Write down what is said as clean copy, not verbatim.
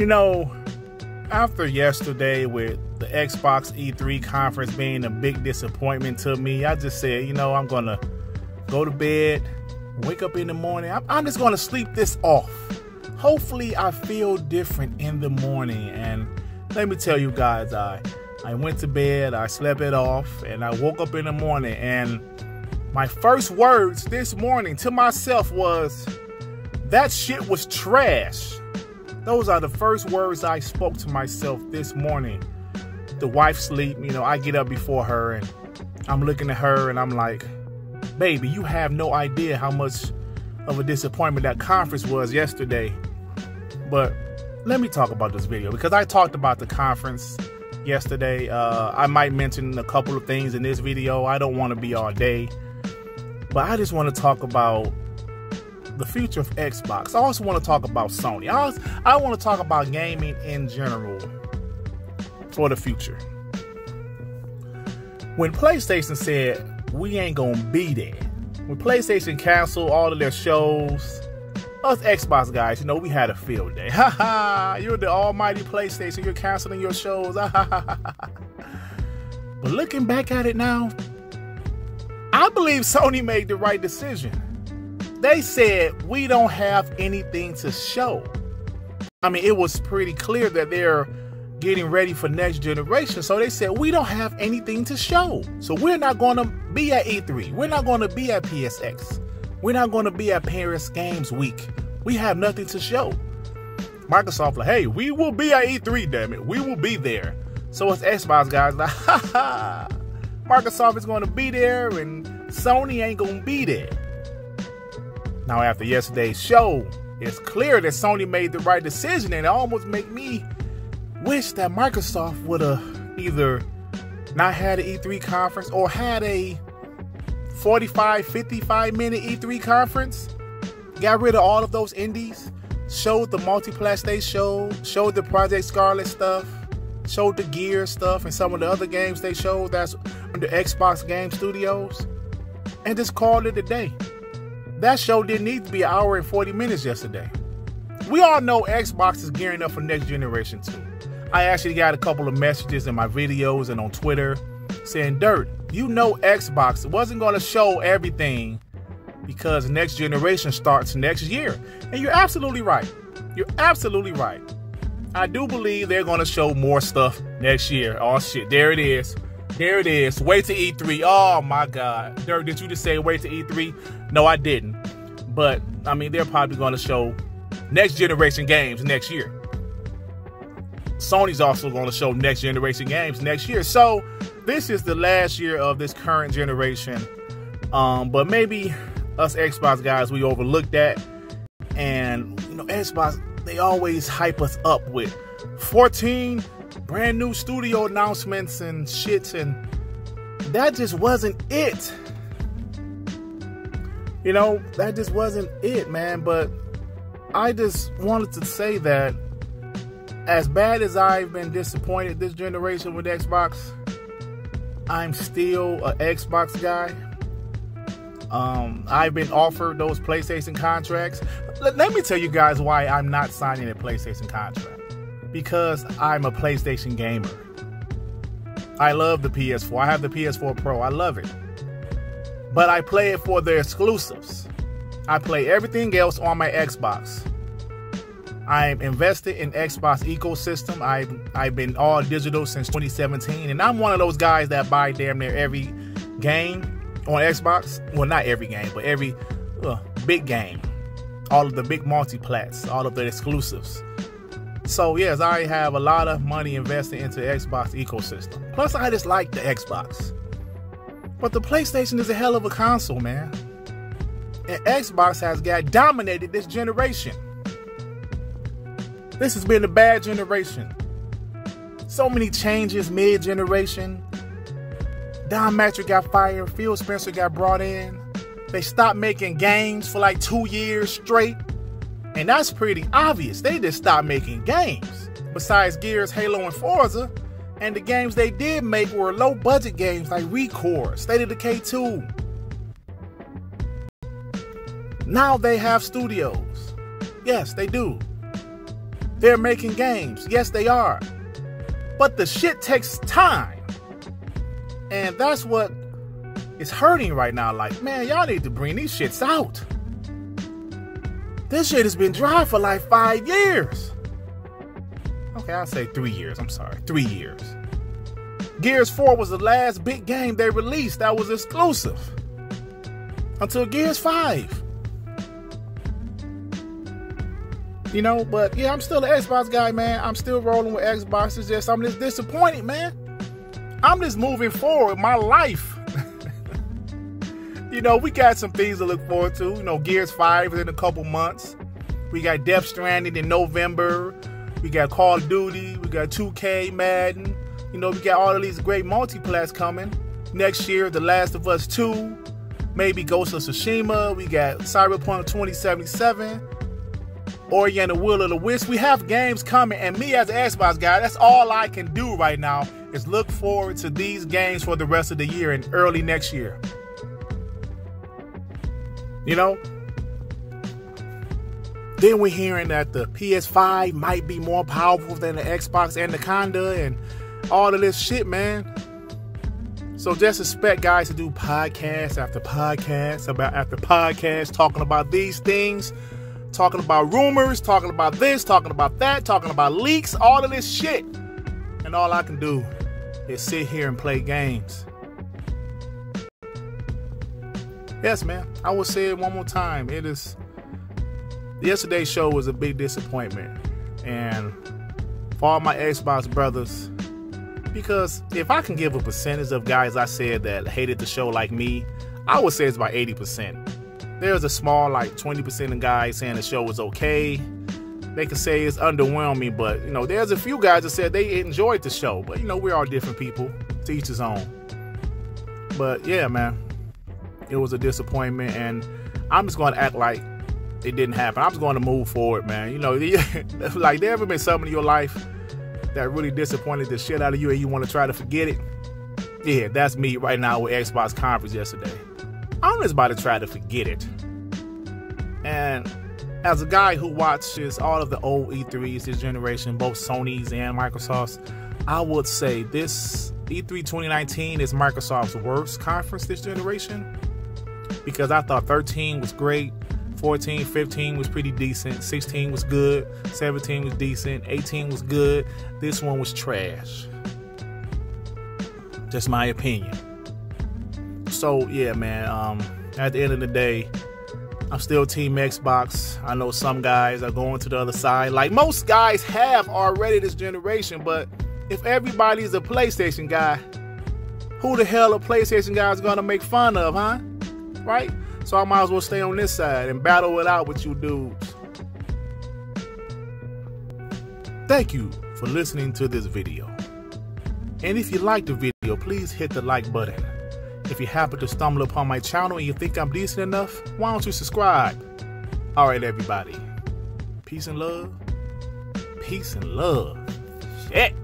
You know, after yesterday with the Xbox E3 conference being a big disappointment to me, I just said, you know, I'm going to go to bed, wake up in the morning. I'm just going to sleep this off. Hopefully I feel different in the morning. And let me tell you guys, I went to bed, I slept it off, and I woke up in the morning. And my first words this morning to myself was, that shit was trash. Those are the first words I spoke to myself this morning. The wife sleep, you know, I get up before her and I'm looking at her and I'm like, baby, you have no idea how much of a disappointment that conference was yesterday. But let me talk about this video because I talked about the conference yesterday. I might mention a couple of things in this video. I don't want to be all day, but I just want to talk about the future of Xbox. I also want to talk about Sony. I want to talk about gaming in general for the future. When PlayStation said we ain't gonna be there, when PlayStation canceled all of their shows, us Xbox guys, you know, we had a field day. Ha ha! You're the almighty PlayStation. You're canceling your shows. Ha ha ha ha. But looking back at it now, I believe Sony made the right decision. They said, we don't have anything to show. I mean, it was pretty clear that they're getting ready for next generation. So they said, we don't have anything to show. So we're not going to be at E3. We're not going to be at PSX. We're not going to be at Paris Games Week. We have nothing to show. Microsoft like, hey, we will be at E3, damn it. We will be there. So it's Xbox guys like, ha ha. Microsoft is going to be there and Sony ain't going to be there. Now, after yesterday's show, it's clear that Sony made the right decision, and it almost make me wish that Microsoft would have either not had an E3 conference or had a 45, 55-minute E3 conference, got rid of all of those indies, showed the multiplex they showed the Project Scarlet stuff, showed the Gear stuff, and some of the other games they showed that's under Xbox Game Studios, and just called it a day. That show didn't need to be an hour and 40 minutes yesterday. We all know Xbox is gearing up for next generation too. I actually got a couple of messages in my videos and on Twitter saying, Dirt, you know Xbox wasn't going to show everything because next generation starts next year. And you're absolutely right. You're absolutely right. I do believe they're going to show more stuff next year. Oh shit, there it is. There it is. Wait to E3. Oh my God. Dirt, did you just say wait to E3? No, I didn't. But, I mean, they're probably going to show next generation games next year. Sony's also going to show next generation games next year. So, this is the last year of this current generation. But maybe us Xbox guys, we overlooked that. And, you know, Xbox, they always hype us up with 14 brand new studio announcements and shit, and that just wasn't it. You know, that just wasn't it, man. But I just wanted to say that as bad as I've been disappointed this generation with Xbox, I'm still an Xbox guy. I've been offered those PlayStation contracts. Let me tell you guys why I'm not signing a PlayStation contract. Because I'm a PlayStation gamer. I love the PS4. I have the PS4 Pro. I love it. But I play it for the exclusives. I play everything else on my Xbox. I'm invested in Xbox ecosystem. I've been all digital since 2017. And I'm one of those guys that buy damn near every game on Xbox. Well, not every game, but every big game. All of the big multiplats. All of the exclusives. So yes, I have a lot of money invested into the Xbox ecosystem. Plus, I just like the Xbox. But the PlayStation is a hell of a console, man. And Xbox has dominated this generation. This has been a bad generation. So many changes mid-generation. Don Matrick got fired. Phil Spencer got brought in. They stopped making games for like 2 years straight. And that's pretty obvious. They just stopped making games. Besides Gears, Halo, and Forza. And the games they did make were low-budget games like Recore, State of Decay 2. Now they have studios. Yes, they do. They're making games. Yes, they are. But the shit takes time. And that's what is hurting right now. Like, man, y'all need to bring these shits out. This shit has been dry for like 5 years. Okay, I'll say 3 years. I'm sorry. 3 years. Gears 4 was the last big game they released that was exclusive. Until Gears 5. You know, but yeah, I'm still an Xbox guy, man. I'm still rolling with Xbox. It's just, I'm just disappointed, man. I'm just moving forward my life. You know, we got some things to look forward to. You know, Gears 5 is in a couple months. We got Death Stranding in November. We got Call of Duty. We got 2K, Madden. You know, we got all of these great multiplats coming. Next year, The Last of Us 2. Maybe Ghost of Tsushima. We got Cyberpunk 2077. Ori and the Will of the Wisps. We have games coming. And me as an Xbox guy, that's all I can do right now is look forward to these games for the rest of the year and early next year. You know? Then we're hearing that the PS5 might be more powerful than the Xbox Anaconda and all of this shit, man. So just expect guys to do podcast after podcast after podcast talking about these things, talking about rumors, talking about this, talking about that, talking about leaks, all of this shit. And all I can do is sit here and play games. Yes, man. I will say it one more time. Yesterday's show was a big disappointment. And for all my Xbox brothers, because if I can give a percentage of guys I said that hated the show like me, I would say it's about 80%. There's a small, like 20% of guys saying the show was okay. They can say it's underwhelming, but, you know, there's a few guys that said they enjoyed the show. But, you know, we're all different people. To each his own. But, yeah, man. It was a disappointment, and I'm just going to act like it didn't happen. I'm just going to move forward, man. You know, like, there ever been something in your life that really disappointed the shit out of you and you want to try to forget it? Yeah, that's me right now with Xbox Conference yesterday. I'm just about to try to forget it. And as a guy who watches all of the old E3s this generation, both Sony's and Microsoft's, I would say this E3 2019 is Microsoft's worst conference this generation. Because I thought 13 was great, 14, 15 was pretty decent, 16 was good, 17 was decent, 18 was good. This one was trash. Just my opinion. So, yeah, man, at the end of the day, I'm still Team Xbox. I know some guys are going to the other side, like most guys have already this generation, but if everybody's a PlayStation guy, who the hell a PlayStation guy is going to make fun of, huh? Right? So I might as well stay on this side and battle it out with you dudes. Thank you for listening to this video. And if you like the video, please hit the like button. If you happen to stumble upon my channel and you think I'm decent enough, why don't you subscribe? Alright, everybody. Peace and love. Peace and love. Shit.